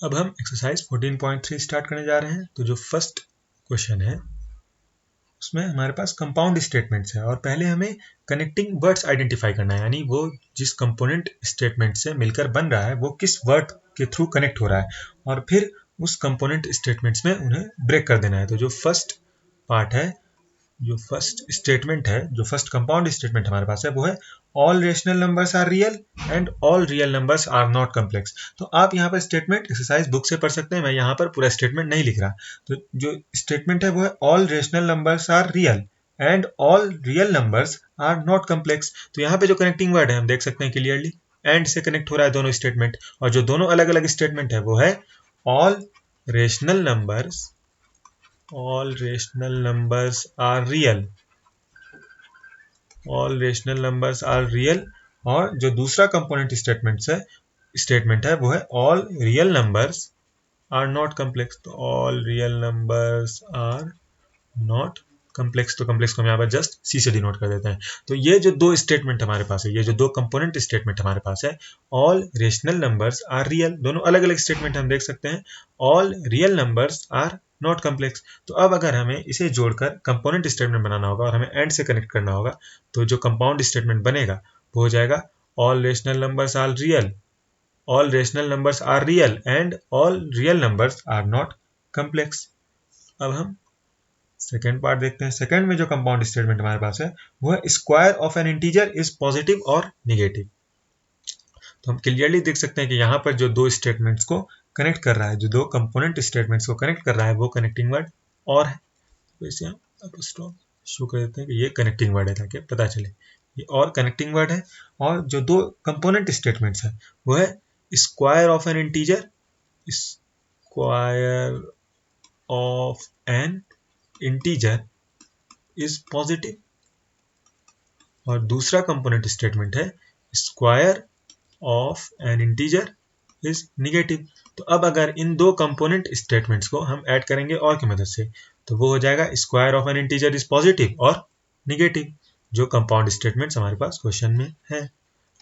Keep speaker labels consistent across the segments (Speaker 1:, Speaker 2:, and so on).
Speaker 1: अब हम exercise 14.3 start करने जा रहे हैं। तो जो फर्स्ट क्वेश्चन है उसमें हमारे पास कंपाउंड स्टेटमेंट्स है और पहले हमें कनेक्टिंग वर्ड्स आइडेंटिफाई करना है, यानी वो जिस कंपोनेंट स्टेटमेंट से मिलकर बन रहा है वो किस वर्ड के थ्रू कनेक्ट हो रहा है और फिर उस कंपोनेंट स्टेटमेंट्स में उन्हें ब्रेक कर देना है। तो जो फर्स्ट पार्ट है, जो फर्स्ट स्टेटमेंट है, जो फर्स्ट कंपाउंड स्टेटमेंट हमारे पास है वो है all rational numbers are real and all real numbers are not complex. तो आप यहाँ पर स्टेटमेंट एक्सरसाइज बुक से पढ़ सकते हैं, मैं यहाँ पर पूरा स्टेटमेंट नहीं लिख रहा। तो जो स्टेटमेंट है वो है all rational numbers are real and all real numbers are not complex. तो यहाँ पे जो कनेक्टिंग वर्ड है हम देख सकते हैं क्लियरली, एंड से कनेक्ट हो रहा है दोनों स्टेटमेंट, और जो दोनों अलग अलग स्टेटमेंट है वो है all rational numbers are real, all rational numbers are real, और जो दूसरा कंपोनेंट स्टेटमेंट है वो है all real numbers are not complex। तो all real numbers are not complex, तो complex को हम यहाँ पर जस्ट सी से डिनोट कर देते हैं। तो ये जो दो स्टेटमेंट हमारे पास है, ये जो दो कंपोनेंट स्टेटमेंट हमारे पास है, all rational numbers are real, दोनों अलग अलग स्टेटमेंट हम देख सकते हैं, all real numbers are not complex. तो अब अगर हमें इसे जोड़कर कंपोनेंट स्टेटमेंट बनाना होगा और हमें एंड से कनेक्ट करना होगा, तो जो कंपाउंड स्टेटमेंट बनेगा वो हो जाएगा all rational numbers are real, all rational numbers are real and all real numbers are not complex. अब हम सेकेंड पार्ट देखते हैं। सेकेंड में जो कंपाउंड स्टेटमेंट हमारे पास है वो है square of N integer is positive और निगेटिव। तो हम क्लियरली देख सकते हैं कि यहाँ पर जो दो स्टेटमेंट्स को कनेक्ट कर रहा है, जो दो कंपोनेंट स्टेटमेंट्स को कनेक्ट कर रहा है वो कनेक्टिंग वर्ड और है। तो इसे हम अपस्ट्रोफ शो कर देते हैं कि ये कनेक्टिंग वर्ड है ताकि पता चले ये और कनेक्टिंग वर्ड है। और जो दो कंपोनेंट स्टेटमेंट्स है वो है square of N integer, square of N integer is positive, और दूसरा कंपोनेंट स्टेटमेंट है square of N integer is negative. तो अब अगर इन दो कंपोनेंट स्टेटमेंट्स को हम ऐड करेंगे और की मदद से, तो वो हो जाएगा square of N integer is positive और निगेटिव। जो कंपाउंड स्टेटमेंट्स हमारे पास क्वेश्चन में है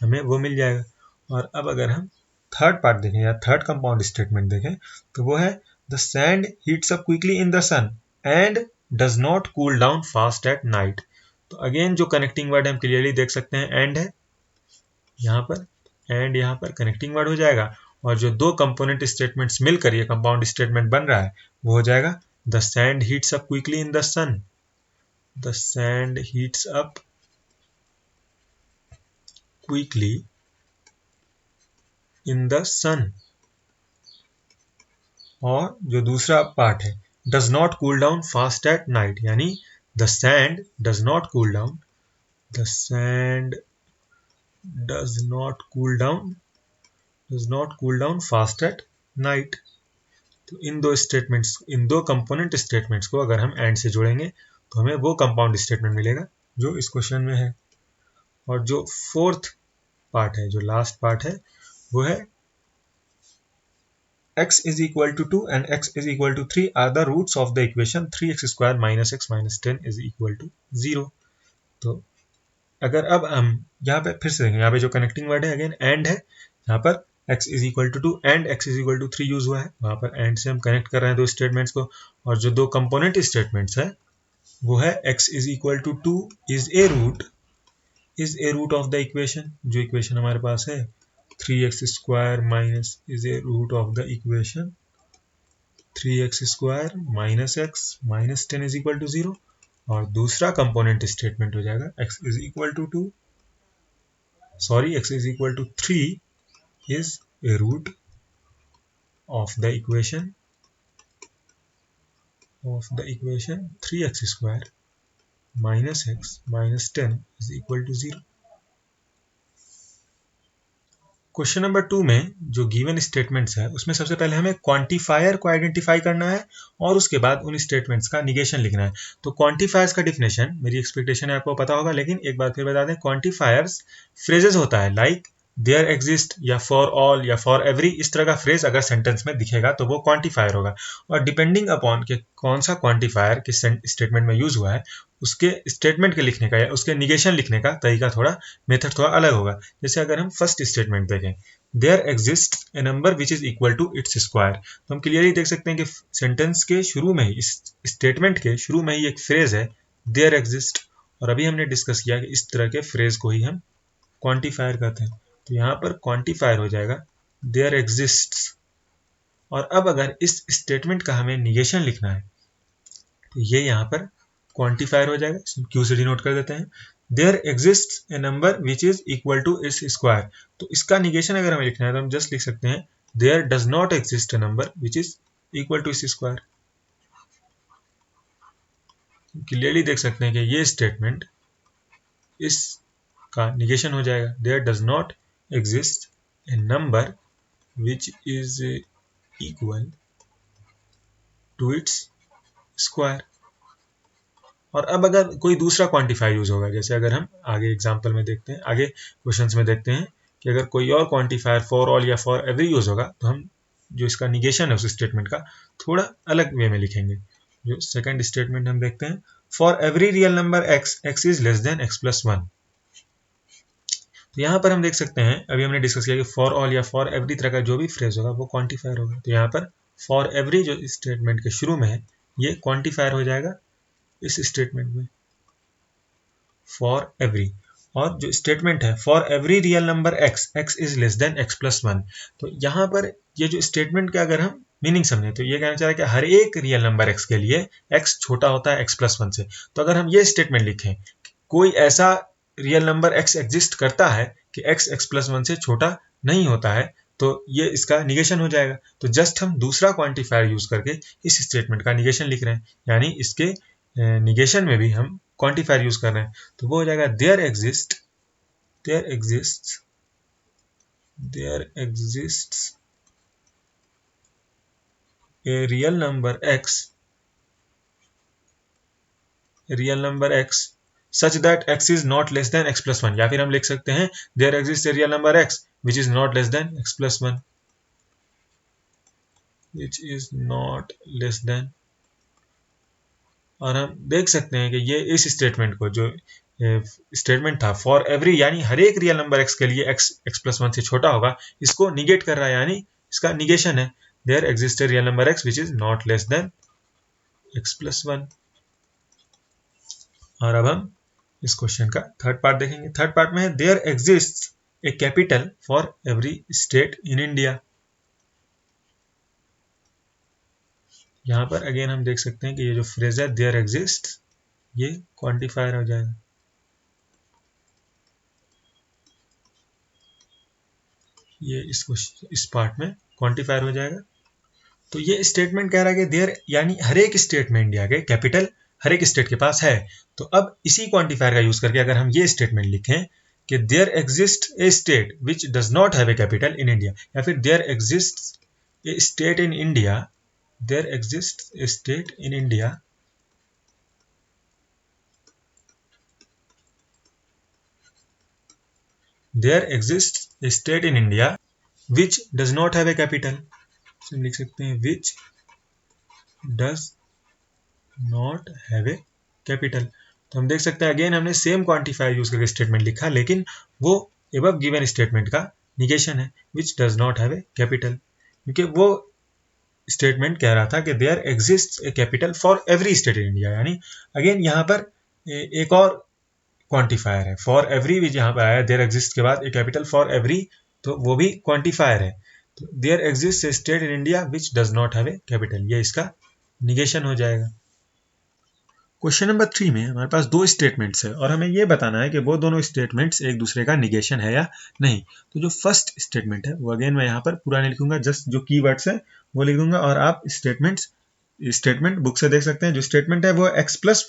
Speaker 1: हमें वो मिल जाएगा। और अब अगर हम थर्ड पार्ट देखें या थर्ड कंपाउंड स्टेटमेंट देखें, तो वो है the sand heats up quickly in the sun and does not cool down fast at night. तो अगेन जो कनेक्टिंग वर्ड हम क्लियरली देख सकते हैं एंड है यहाँ पर, एंड यहाँ पर कनेक्टिंग वर्ड हो जाएगा, और जो दो कंपोनेंट स्टेटमेंट्स मिलकर ये कंपाउंड स्टेटमेंट बन रहा है वो हो जाएगा the sand heats up quickly in the sun, the sand heats up quickly in the sun. और जो दूसरा पार्ट है does not cool down fast at night, यानी the sand does not cool down, the sand does not cool down fast at night। तो इन दो statements, इन दो component statements को अगर हम एंड से जोड़ेंगे तो हमें वो कंपाउंड स्टेटमेंट मिलेगा जो इस क्वेश्चन में है। और जो फोर्थ पार्ट है, जो लास्ट पार्ट है, वो है x is equal to 2 and x is equal to 3 are the roots of the equation 3x square minus x minus 10 is equal to 0। तो अगर अब हम यहाँ पे फिर से देखें, यहाँ पे जो कनेक्टिंग वर्ड है अगेन एंड है, यहाँ पर x is equal to 2 and x is equal to 3 use हुआ है, वहाँ पर एंड से हम कनेक्ट कर रहे हैं दो स्टेटमेंट्स को। और जो दो कंपोनेंट स्टेटमेंट्स है वो है x is equal to 2 is a root of the equation. जो इक्वेशन हमारे पास है 3x square minus is a root of the equation 3x square minus x minus 10 is equal to 0। और दूसरा कंपोनेंट स्टेटमेंट हो जाएगा x is equal to 3 is a root of the equation 3x square minus x minus 10 is equal to 0। Question number 2 में जो given statements है उसमें सबसे पहले हमें क्वांटिफायर को आइडेंटिफाई करना है और उसके बाद उन स्टेटमेंट्स का निगेशन लिखना है। तो क्वांटिफायर्स का डिफिनेशन मेरी एक्सपेक्टेशन है आपको पता होगा, लेकिन एक बार फिर बता दें, क्वांटिफायर्स फ्रेजेस होता है लाइक देयर एग्जिस्ट या फॉर ऑल या फॉर एवरी इस तरह का फ्रेज अगर सेंटेंस में दिखेगा तो वो क्वांटिफायर होगा। और डिपेंडिंग अपॉन कि कौन सा क्वांटिफायर किस स्टेटमेंट में यूज हुआ है, उसके स्टेटमेंट के लिखने का या उसके निगेशन लिखने का तरीका थोड़ा मेथड थोड़ा अलग होगा। जैसे अगर हम फर्स्ट स्टेटमेंट देखें, there exist a number which is equal to its square, तो हम क्लियरली देख सकते हैं कि सेंटेंस के शुरू में ही, इस स्टेटमेंट के शुरू में ही एक फ्रेज है देयर एग्जिस्ट, और अभी हमने डिस्कस किया कि इस तरह के फ्रेज को ही हम क्वांटिफायर कहते हैं। तो यहाँ पर क्वांटिफायर हो जाएगा देयर एग्जिस्ट्स। और अब अगर इस स्टेटमेंट का हमें निगेशन लिखना है तो ये यहाँ पर क्वांटिफायर हो जाएगा, क्यू से डिनोट कर देते हैं। There exist a number which is equal to its square, तो इसका निगेशन अगर हमें लिखना है तो हम जस्ट लिख सकते हैं there does not exist a number which is equal to its square. Clearly देख सकते हैं कि ये स्टेटमेंट इसका निगेशन हो जाएगा। There does not exist a number which is equal to its square. और अब अगर कोई दूसरा क्वांटिफायर यूज होगा, जैसे अगर हम आगे एग्जांपल में देखते हैं, आगे क्वेश्चंस में देखते हैं कि अगर कोई और क्वांटिफायर फॉर ऑल या फॉर एवरी यूज होगा तो हम जो इसका निगेशन है उस स्टेटमेंट का थोड़ा अलग वे में लिखेंगे। जो सेकंड स्टेटमेंट हम देखते हैं, for every real number x, x is less than x plus one. तो यहाँ पर हम देख सकते हैं, अभी हमने डिस्कस किया कि फॉर ऑल या फॉर एवरी तरह का जो भी फ्रेज होगा वो क्वांटिफायर होगा। तो यहाँ पर फॉर एवरी जो स्टेटमेंट के शुरू में है ये क्वांटिफायर हो जाएगा इस स्टेटमेंट में, फॉर एवरी। और जो स्टेटमेंट है for every real number x, x is less than x plus one, तो यहाँ पर ये जो स्टेटमेंट का अगर हम मीनिंग समझे तो ये कहना चाह रहा है कि हर एक रियल नंबर एक्स के लिए एक्स छोटा होता है एक्स प्लस वन से। तो अगर हम ये स्टेटमेंट लिखें कोई ऐसा रियल नंबर एक्स एग्जिस्ट करता है कि एक्स एक्स प्लस वन से छोटा नहीं होता है, तो ये इसका निगेशन हो जाएगा। तो जस्ट हम दूसरा क्वांटिफायर यूज करके इस स्टेटमेंट का निगेशन लिख रहे हैं, यानी इसके निगेशन में भी हम क्वांटिफायर यूज कर रहे हैं। तो वो हो जाएगा there exist a real number x such that x is not less than x plus 1, या फिर हम लिख सकते हैं there exists a real number x which is not less than x plus 1, which is not less than। और हम देख सकते हैं कि ये इस स्टेटमेंट को, जो स्टेटमेंट था फॉर एवरी यानी हर एक रियल नंबर x के लिए x x प्लस वन से छोटा होगा, इसको निगेट कर रहा है, यानी इसका निगेशन है there exists a real number x which is not less than x plus 1। और अब हम इस क्वेश्चन का थर्ड पार्ट देखेंगे। थर्ड पार्ट में है there exist a capital for every state in India. यहां पर अगेन हम देख सकते हैं कि ये जो फ्रेज है देयर एग्जिस्ट, ये क्वांटिफायर हो जाएगा। ये इस पार्ट में क्वांटिफायर हो जाएगा। तो ये स्टेटमेंट कह रहा है कि देयर यानी हर एक स्टेट में इंडिया के कैपिटल हर एक स्टेट के पास है। तो अब इसी क्वांटिफायर का यूज करके अगर हम ये स्टेटमेंट लिखें कि there exist a state which does not have a capital in India, या फिर there exist a state in India, there exist a state in India there exist a state in India which does not have a capital. हम लिख सकते हैं which does not have a capital. तो हम देख सकते हैं अगेन हमने सेम क्वांटिफायर यूज करके स्टेटमेंट लिखा, लेकिन वो एबव गिवन स्टेटमेंट का निगेशन है which does not have a capital, क्योंकि वो स्टेटमेंट कह रहा था कि there exist a capital for every state in India, यानी अगेन यहाँ पर एक और क्वांटिफायर है फॉर एवरी भी यहाँ पर आया, देयर एग्जिस्ट के बाद ए कैपिटल फॉर एवरी, तो वो भी क्वांटिफायर है। तो there exist a state in India which does not have a capital, ये इसका निगेशन हो जाएगा। क्वेश्चन नंबर 3 में हमारे पास दो स्टेटमेंट्स है और हमें ये बताना है कि वो दोनों स्टेटमेंट्स एक दूसरे का निगेशन है या नहीं। तो जो फर्स्ट स्टेटमेंट है वो अगेन मैं यहाँ पर पूरा नहीं लिखूंगा, जस्ट जो कीवर्ड्स है वो लिख दूंगा, और आप स्टेटमेंट बुक से देख सकते हैं। जो स्टेटमेंट है वो x plus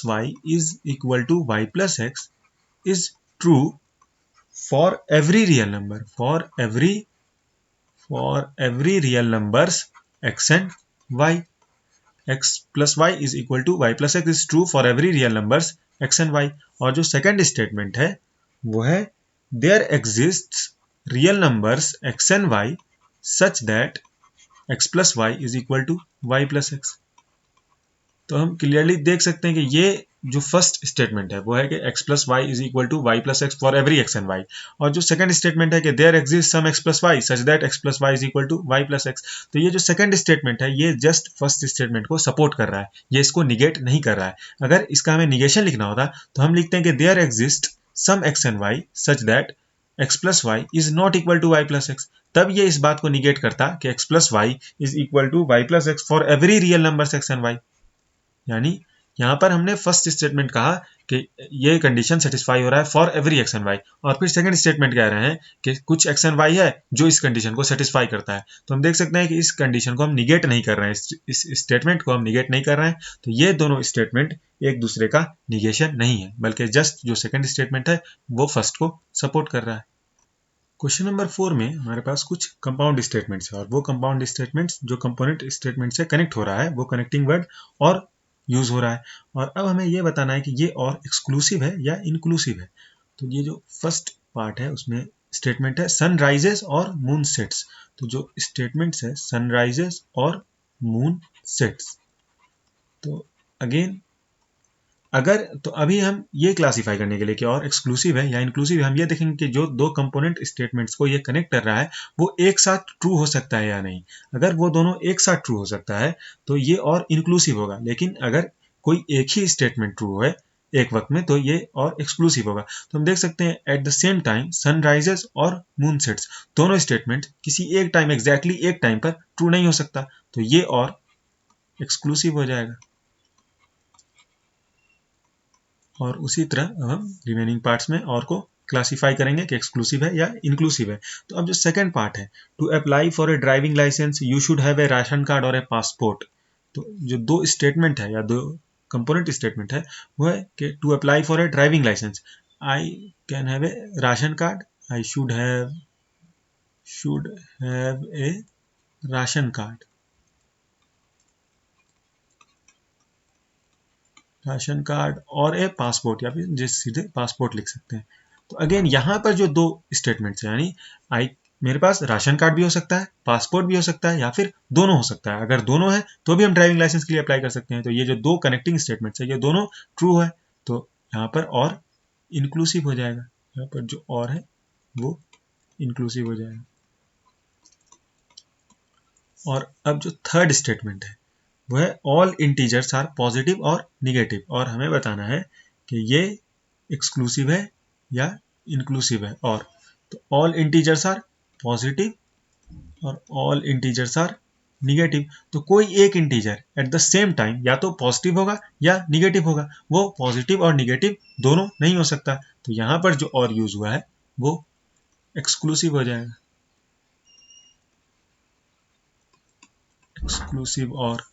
Speaker 1: y is equal to y plus x is true for every real number, for every real numbers x and y। x plus y is equal to y plus x is true for every real numbers x and y। और जो second statement है वो है there exists real numbers x and y such that x plus y is equal to y plus x. तो हम clearly देख सकते हैं कि ये जो फर्स्ट स्टेटमेंट है वो है कि x plus y is equal to y plus x for every x and y, और जो सेकंड स्टेटमेंट है कि there exist some x plus y such that x plus y is equal to y plus x. तो ये जो second statement है ये just first statement को सपोर्ट कर रहा है, ये इसको निगेट नहीं कर रहा है। अगर इसका हमें निगेशन लिखना होता तो हम लिखते हैं कि there exist some x and y such that x plus y is not equal to y plus x. तब ये इस बात को निगेट करता कि x plus y is equal to y plus x for every real number x and y. यानी यहां पर हमने फर्स्ट स्टेटमेंट कहा कि ये कंडीशन सेटिस्फाई हो रहा है for every x and y, और फिर सेकंड स्टेटमेंट कह रहे हैं कि कुछ एक्स एंड वाई है जो इस कंडीशन को सेटिस्फाई करता है। तो हम देख सकते हैं कि इस कंडीशन को हम निगेट नहीं कर रहे हैं, इस स्टेटमेंट को हम निगेट नहीं कर रहे हैं। तो ये दोनों स्टेटमेंट एक दूसरे का निगेशन नहीं है, बल्कि जस्ट जो सेकंड स्टेटमेंट है वो फर्स्ट को सपोर्ट कर रहा है। क्वेश्चन नंबर 4 में हमारे पास कुछ कंपाउंड स्टेटमेंट्स है, और वो कंपाउंड स्टेटमेंट्स जो कंपोनेंट स्टेटमेंट से कनेक्ट हो रहा है वो कनेक्टिंग वर्ड और यूज हो रहा है। और अब हमें ये बताना है कि ये और एक्सक्लूसिव है या इंक्लूसिव है। तो ये जो फर्स्ट पार्ट है उसमें स्टेटमेंट है सनराइजेस और मून सेट्स। तो जो स्टेटमेंट्स है सनराइजेस और मून सेट्स, तो अगेन अगर तो अभी हम ये क्लासिफाई करने के लिए कि और एक्सक्लूसिव है या इंक्लूसिव है, हम ये देखेंगे कि जो दो कंपोनेंट स्टेटमेंट्स को ये कनेक्ट कर रहा है वो एक साथ ट्रू हो सकता है या नहीं। अगर वो दोनों एक साथ ट्रू हो सकता है तो ये और इंक्लूसिव होगा, लेकिन अगर कोई एक ही स्टेटमेंट ट्रू है एक वक्त में तो ये और एक्सक्लूसिव होगा। तो हम देख सकते हैं at the same time sunrises और मून सेट्स दोनों स्टेटमेंट किसी एक टाइम एग्जैक्टली एक टाइम पर ट्रू नहीं हो सकता, तो ये और एक्सक्लूसिव हो जाएगा। और उसी तरह हम रिमेनिंग पार्ट्स में और को क्लासिफाई करेंगे कि एक्सक्लूसिव है या इंक्लूसिव है। तो अब जो सेकंड पार्ट है to apply for a driving licence you should have a ration card और ए पासपोर्ट। तो जो दो स्टेटमेंट है या दो कंपोनेंट स्टेटमेंट है वो है कि to apply for a driving licence I can have a ration card, I should have a ration card, ration card और ए पासपोर्ट, या फिर जिस सीधे पासपोर्ट लिख सकते हैं। तो अगेन यहाँ पर जो दो स्टेटमेंट्स हैं यानी आई मेरे पास राशन कार्ड भी हो सकता है, पासपोर्ट भी हो सकता है, या फिर दोनों हो सकता है। अगर दोनों है तो भी हम ड्राइविंग लाइसेंस के लिए अप्लाई कर सकते हैं। तो ये जो दो कनेक्टिंग स्टेटमेंट्स है ये दोनों ट्रू है, तो यहाँ पर और इंक्लूसिव हो जाएगा। यहाँ पर जो और है वो इंक्लूसिव हो जाएगा। और अब जो थर्ड स्टेटमेंट है वो है ऑल इंटीजर्स आर पॉजिटिव और निगेटिव, और हमें बताना है कि ये एक्सक्लूसिव है या इंक्लूसिव है। और तो ऑल इंटीजर्स आर पॉजिटिव और ऑल इंटीजर्स आर निगेटिव। तो कोई एक integer at the same time या तो पॉजिटिव होगा या निगेटिव होगा, वो पॉजिटिव और निगेटिव दोनों नहीं हो सकता। तो यहां पर जो और यूज हुआ है वो एक्सक्लूसिव हो जाएगा, एक्सक्लूसिव और।